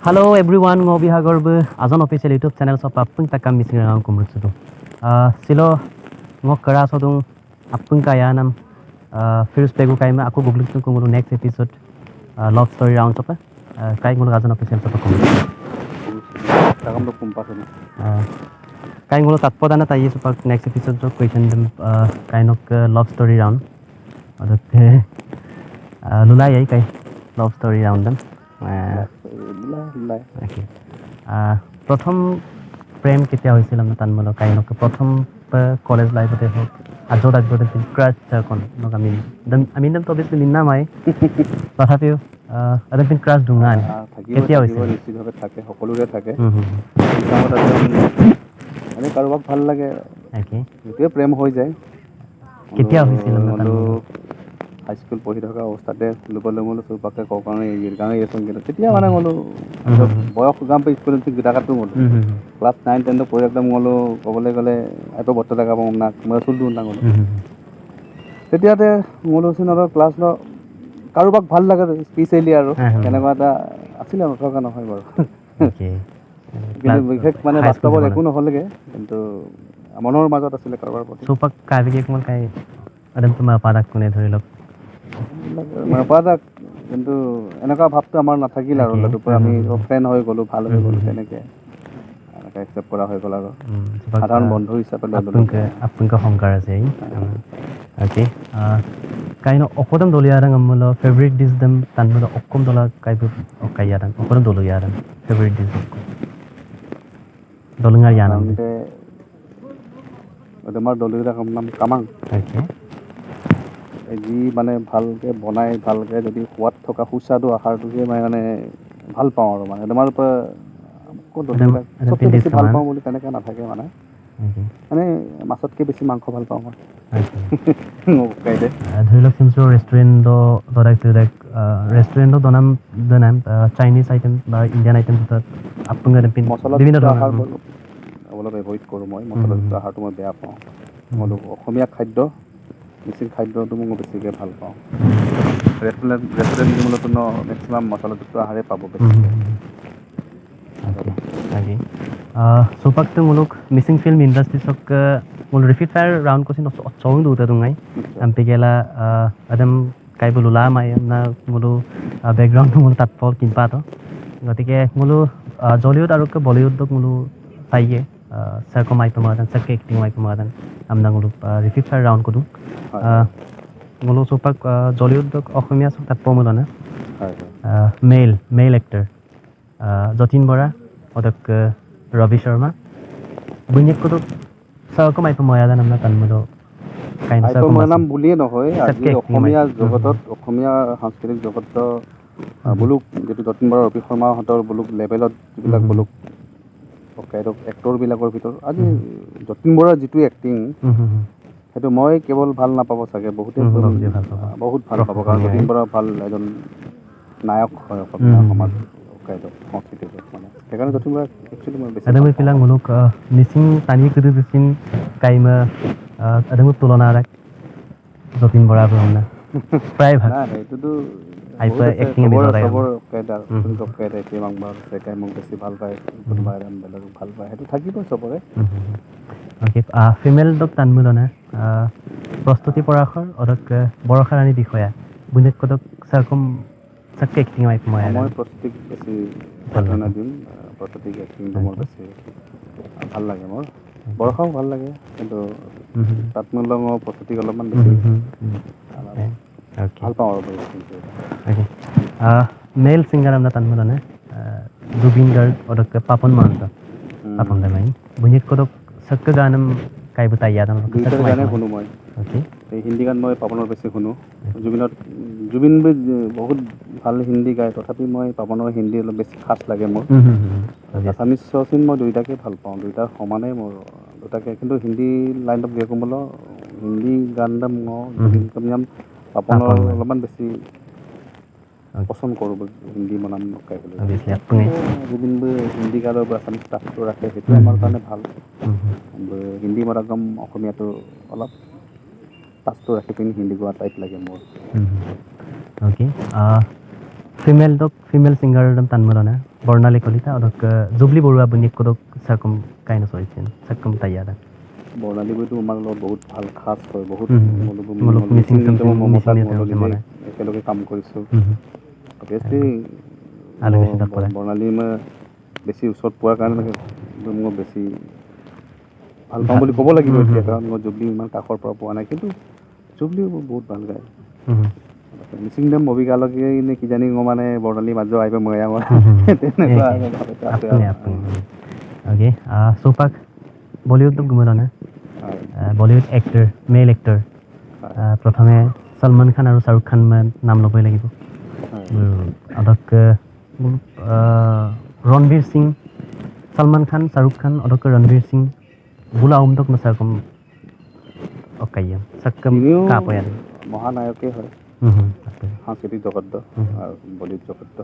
Hello everyone, ngobi hagorbu azon official YouTube channel so apung takam missing around kumrutsu. Silo ngok kara so dung apung kaya nam first pegu kai ma aku google tu kumuru next episode love story round so kai ngulu azon official so kumrutsu. Takam do kumpa sini. Kai ngulu tatpoda na tayi so next episode so question them kind of love story round. Adote lulai ai kai love story round them. Okay. প্ৰথম প্ৰেম কেতিয়া হৈছিল আমাৰ তানমূলক কাহিনীক প্ৰথম college লাইফতে হওক আজত আগতে crash এখন আমি একদম অবভিয়াছলি নিন্না মাই তথাপিও এদিন ক্ৰাছ ডুঙান কেতিয়া হৈছিল নিশ্চিতভাৱে থাকে সকলোৰে থাকে মানে কাৰোবাক ভাল লাগে সেইটোৱে প্ৰেম হৈ যায় কেতিয়া হৈছিল হাই স্কুল পঢ়ি থকা অৱস্থাতে লোকলৈ মোলো চৌপাকে কওঁ কাৰণে গাঁৱে এচোন কিন্তু তেতিয়া মানে মোলো বয়স গাম পাই স্কুলত গীতাকাতো মোলো ক্লাছ 9-10 পঢ়ি একদম মোলো ক'বলৈ গ'লে এটো বত্তা দেখা পাওঁ না মই চুলটো নাঙলো তেতিয়াতে মোলো চিনৰ ক্লাছ ল কাৰোবাক ভাল লাগে স্পেচিয়েলি আৰু কেনেকুৱা এটা আছিলে নথকা নহয় বাৰু কিন্তু বিশেষ মানে বাস্তৱত একো নহ'লেগে কিন্তু মনৰ মাজত আছিলে কাৰোবাৰ প্ৰতি চৌপাক কাবিকে কোন কাই আদম তোমাৰ পাদাক কোনে ধৰি লওক পাদাক কিন্তু এনেকুৱা ভাৱটো আমাৰ নাথাকিল আৰু দুপৰীয়া আমি ফ্ৰেণ্ড হৈ গ'লো ভাল হৈ গ'লো তেনেকৈ এনেকৈ একচেপ্ট কৰা হৈ গ'ল আৰু সাধাৰণ বন্ধু হিচাপে আপোনাক সংকাৰ আছে okay kaino okodam dolu yarang amlo favorite dish dem tanmalo okkom dola kaibu okai yarang okodam dolu yarang favorite dish dolungar yanam de odamar dolu yarang nam kamang okay ji মানে ভালকে বনাই ভালকে যদি সোৱাদ থকা সুস্বাদু আহাৰটোকে মানে ভাল পাওঁ আৰু মানে তোমাৰ চবতকৈ বেছি ভাল পাওঁ বুলি তেনেকৈ নাথাকে মানে মানে মাছতকৈ বেছি মাংস ভাল পাওঁ মই ধৰি লওক চিমছৰ ৰেষ্টুৰেণ্টত বনাম চাইনিজ আইটেম বা ইণ্ডিয়ান আইটেম ভিতৰত আপোনাৰ বিভিন্ন ধৰণৰ অলপ এভইড কৰোঁ মই মছলাযুক্ত আহাৰটো মই বেয়া পাওঁ মই অসমীয়া খাদ্য মিচিং খাদ্যটো মই বেছিকৈ ভাল পাওঁ ৰেষ্টুৰেণ্ট মূলতঃ মেক্সিমাম মছলাযুক্ত আহাৰেই পাব sopak tu muluk missing film industry sok mul repeat fire round ko sin chong du ta dungai ampigela adam kai bulula mai na mulu background mul tatpol kinpa to gotike mulu Hollywood aru Bollywood dok mulu saiye sarko mai pamadan sarke acting mai pamadan amna mulu repeat fire round ko du mulu sopak Hollywood dok Okhomia sok tatpo mulana male actor Jatin Bora odak Ravi Sharma bunyek ko sarko mai pamadan amna tanmulo kain sarko manam buliye নহয় আজি অসমীয়া জগতত অসমীয়া সাংস্কৃতিক জগতত বুলুক যেটো Jatin Bora Ravi Sharma হতৰ বুলুক লেভেলত যিবিলাক বুলুক কাইদক actor বিলাকৰ ভিতৰ আজি Jatin Bora যিটো এক্টিং হেতু মই কেৱল ভাল নাপাব চাগে বহুত ভাল পাব কাৰণ Jatin Bora ভাল এজন নায়ক হয় অসমীয়া সমাজ কাইদক সংস্কৃতিক মানে সেইকাৰণে Jatin Bora একচুয়ালি মই বেছি adamai pilang muluk missing tani kudu bisin kaima adamu tulona rak Jatin Bora bonna prai bhag na etudu aipa acting bi horai sabor kaida tunko kaida ke mangbar se kai mong besi bhal pai kunba ram belag bhal pai hetu thakibo sabore okay female dok tanmulona prostuti porakhor odak borokharani bikhoya bunek kodok sarkom sakke acting mai pamaya মই প্ৰস্তুতিক বেছি প্ৰাধান্য দিম প্ৰস্তুতিক acting মোৰ বেছি ভাল লাগে মোৰ বৰখাও ভাল লাগে কিন্তু তাত মূল্য মই প্ৰস্তুতিক অলপমান বেছি ভাল পাওঁ আৰু মেল সিংগাৰ আমনা তানমুলনে জুবিন গাৰ্গ ওদক পাপন মহন্ত পাপন দেমাই বুনিক kodok sakka ganam kai butai yadam দুইটা গানে শুনো মই এই হিন্দী গান মই পাপনৰ বেছি শুনো জুবিন বহুত ভাল হিন্দী গায় তথাপি মই পাপনৰ হিন্দী অলপ বেছি খাস লাগে মোৰ আছামিজ চিন মই দুইটাকে ভাল পাওঁ দুইটাৰ সমানে মোৰ দুটাকে কিন্তু হিন্দী লাইনত গৈ কমল হিন্দী গান মই জুবিন কমিয়াম পাপনৰ অলপমান বেছি পছন্দ কৰোঁ হিন্দী মনাম গাইবলৈ জুবিন হিন্দী গানৰ আছামিজ টাচটো ৰাখে সেইটো আমাৰ কাৰণে ভাল হিন্দী মৰাগম অসমীয়াটো অলপ টাচটো ৰাখি পিনি হিন্দী গোৱা টাইপ লাগে মোৰ okay female singer dam tan mulana Bornali Kolita odok Jubli Borua buni kodok sakum kaino soichen sakum tayada বৰ্ণালী বৈটো আমাৰ লগত বহুত ভাল খাচ হয় বহুত মিচিং একেলগে কাম কৰিছোঁ আলোচনা কৰা বৰ্ণালী মই বেছি ওচৰত পোৱাৰ কাৰণে মই বেছি ভাল পাওঁ বুলি ক'ব লাগিব এতিয়া কাৰণ মই জুবলি ইমান কাষৰ পৰা পোৱা নাই কিন্তু জুবলিও বহুত ভাল গায় মিচিং দাম মবিকালকে নে কিজানি মই মানে বৰ্ণালী মাজত আহিব মই তেনেকুৱা ओके सोपाक बॉलीवुड तो घुमला ना बॉलीवुड एक्टर मेल एक्टर प्रथमे सलमान खान और शाहरुख खान में नाम लबई লাগিব अदक रणवीर सिंह सलमान खान शाहरुख खान अदक रणवीर सिंह बुला उमतक मसाकम ओकाय सकम कापयान মহানায়কে হয় সাংস্কৃতিক জগত আৰু বলিউড জগত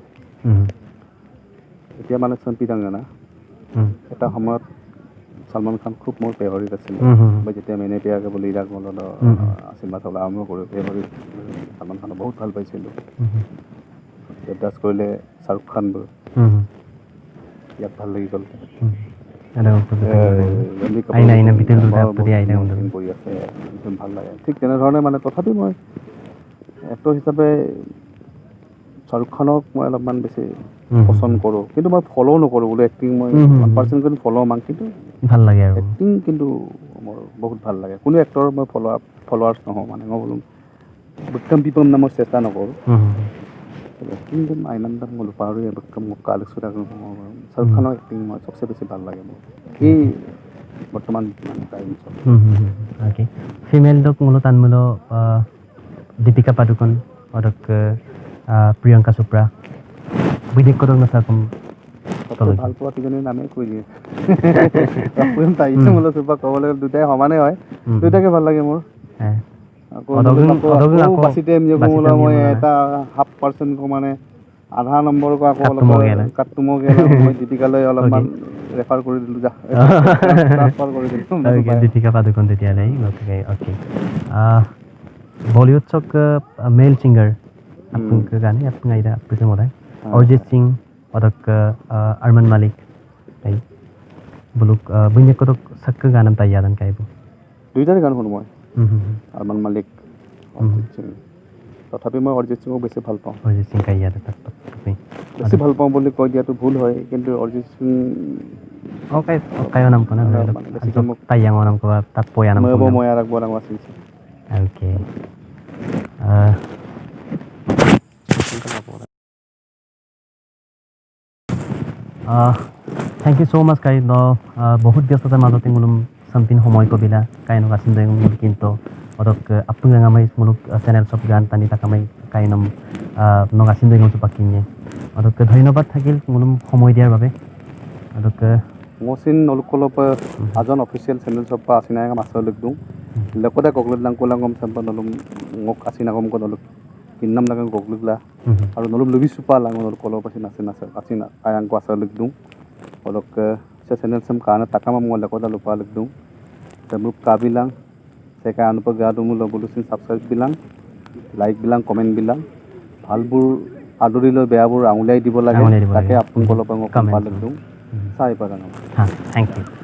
এতিয়া মানে চম্পিদাঙ্গনা এটা সময়ত সলমান খান খুব মোৰ ফেভাৰিট আছিল মই যেতিয়া মেনে পিয়াকে বুলি ইৰাক মলত আশীৰ্বাদ চলা আৰম্ভ কৰোঁ ফেভাৰিট সলমান খানক বহুত ভাল পাইছিলোঁ দেৱদাস কৰিলে শাহৰুখ খান ইয়াত ভাল লাগি গ'ল ভাল লাগে ঠিক তেনেধৰণে মানে তথাপি মই এক্টৰ হিচাপে শাহৰুখ খানক মই অলপমান বেছি পচন্দ কৰোঁ কিন্তু মই ফ'ল' নকৰোঁ বোলো এক্টিং মই 1% ফ'ল' মান কিন্তু ভাল লাগে আৰু এক্টিং কিন্তু মোৰ বহুত ভাল লাগে কোনো এক্টৰ মই ফলোৱাৰ্ছ নহওঁ মানে মই বোলো বিক্ৰম বিপম নামৰ চেষ্টা নকৰোঁ এক্টিং আইনাম দাম মই পাহৰি বিক্ৰম কালেকশ্যন শাহৰুখ খানৰ এক্টিং মই চবচে বেছি ভাল লাগে মোৰ এই বৰ্তমান টাইমছত ओके ফিমেল ডক মূলত আনমূল দীপিকা পাডুকন অদক প্ৰিয়ংকা চোপ্ৰা বিদেশ কদক নাচাকম ভাল পোৱা তিনিজনীৰ নামেই কৈ দিয়ে মূলত চোপ্ৰা ক'বলৈ দুটাই সমানেই হয় দুটাকে ভাল লাগে মোৰ মই এটা 0.5% মানে আধা নম্বৰক আকৌ অলপ কাটুমকে মই দীপিকালৈ অলপমান ৰেফাৰ কৰি দিলোঁ যা ট্ৰান্সফাৰ কৰি দিলোঁ দীপিকা পাডুকন তেতিয়াহ'লে ओके बॉलीवुड चक मेल सिंगर आपके गाने आपके आइडा आपके मोदाय अरिजीत सिंह अदक अरमान मालिक है बुलुक बुन्ने को तो सक्क गाना तैयारन काइबो দুইটাৰ গান শুনো মই अरमान मालिक তথাপি মই অৰিজিত সিংক বেছি ভাল পাওঁ অৰিজিত সিং কাইয়া বেছি ভাল পাওঁ বুলি কৈ দিয়াটো ভুল হয় কিন্তু Arijit Singh kayo nam ko na tayang mo nam ko tapo yan mo mo yarak bo lang wasis okay thank you so much kai no bahut byastata majote mulum sampin homoy ko bila kai no asin doing mul kinto odok apung nga mai muluk channel sop gan tani takamai kai nam no asin doing to pakinye odok dhonnobad thakil mulum homoy diar babe odok মচিন নলকলপ আজন official channel সব পা আসিনাই মাছৰ লিখদুং লেকদা কগলদ লাং কোলাংগম সম্পন নলুম মোক আসিনাগম কো নলুক কিন্নাম লাগাং গগলুগলা আৰু নলুম লুবি সুপা লাং নলকলপ আসিনা আসিনা আয়াং কো আসৰ লিখদুং অলক সে চেনেল সম কানা তাকাম ম লেকদা লুপা লিখদুং তমুক কাবিলাং সেকা অনুপ গাদু মুল বলুসিন সাবস্ক্রাইব বিলাং লাইক বিলাং কমেন্ট বিলাং ভালবুৰ আদৰিলৈ বেয়াবোৰ আঙুলিয়াই দিব লাগে তাকে আপোন কলপ মোক কম লিখদুং Sai pa lang. Thank you.